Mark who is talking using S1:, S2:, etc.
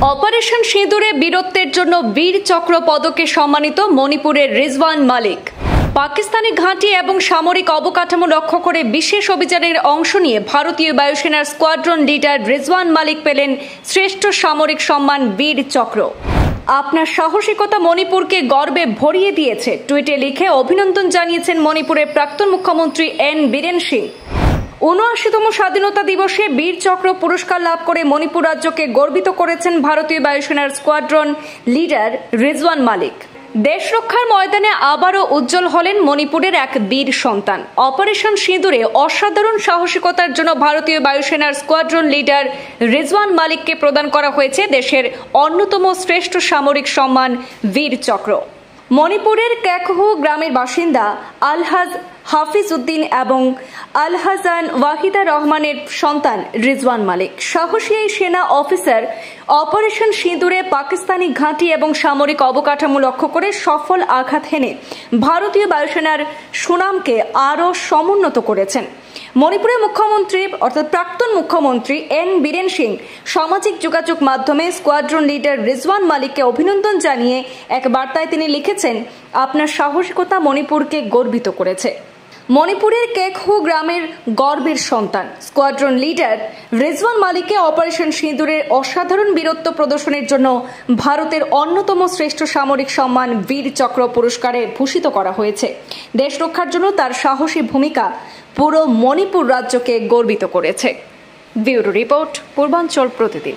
S1: Operation সিঁদুরে বীরত্বের জন্য বীর চক্র পদকে সম্মানিত মণিপুরের রিজওয়ান মালিক। পাকিস্তানি ঘাঁটি এবং সামরিক অবকাঠামো লক্ষ্য করে বিশেষ অভিযানের অংশ নিয়ে ভারতীয় বায়ুসেনার স্কোয়াড্রন লিডার রিজওয়ান মালিক পেলেন শ্রেষ্ঠ সামরিক সম্মান বীর চক্র। আপনার সাহসিকতা মণিপুরকে গর্বে ভরিয়ে দিয়েছে, টুইটে লিখে অভিনন্দন জানিয়েছেন মণিপুরের প্রাক্তন মুখ্যমন্ত্রী এন বীরেন সিং। ৭৯তম স্বাধীনতা দিবসে বীর চক্র পুরস্কার লাভ করে মণিপুর রাজ্যকে গর্বিত করেছেন ভারতীয় বায়ুসেনার স্কোয়াড্রন লিডার রিজওয়ান মালিক। দেশ রক্ষার ময়দানে আবারও উজ্জ্বল হলেন মণিপুরের এক বীর সন্তান। অপারেশন সিঁদুরে অসাধারণ সাহসিকতার জন্য ভারতীয় বায়ুসেনার স্কোয়াড্রন লিডার রিজওয়ান মালিককে প্রদান করা হয়েছে দেশের অন্যতম শ্রেষ্ঠ সামরিক সম্মান বীর চক্র। মণিপুরের ক্যাকহু গ্রামের বাসিন্দা আলহাজ হাফিজ উদ্দিন এবং আলহাজান ওয়াহিদা রহমানের সন্তান রিজওয়ান মালিক। সাহসী এই সেনা অফিসার অপারেশন সিঁদুরে পাকিস্তানি ঘাঁটি এবং সামরিক অবকাঠামো লক্ষ্য করে সফল আঘাত হেনে ভারতীয় বায়ুসেনার সুনামকে আরও সমুন্নত করেছেন। মণিপুরের মুখ্যমন্ত্রী অর্থাৎ প্রাক্তন মুখ্যমন্ত্রী এন বীরেন সিং সামাজিক যোগাযোগ মাধ্যমে স্কোয়াড্রন লিডার রিজওয়ান মালিককে অভিনন্দন জানিয়ে এক বার্তায় তিনি লিখেছেন, আপনার সাহসিকতা মণিপুরকে গর্বিত করেছে। মণিপুরের কেকহু গ্রামের গর্বের সন্তান স্কোয়াড্রন লিডার রিজওয়ান মালিককে অপারেশন সিঁদুরের অসাধারণ বীরত্ব প্রদর্শনের জন্য ভারতের অন্যতম শ্রেষ্ঠ সামরিক সম্মান বীর চক্র পুরস্কারে ভূষিত করা হয়েছে। দেশ রক্ষার জন্য তার সাহসী ভূমিকা পুরো মণিপুর রাজ্যকে গর্বিত করেছে। ব্যুরো রিপোর্ট, পূর্বাঞ্চল প্রতিদিন।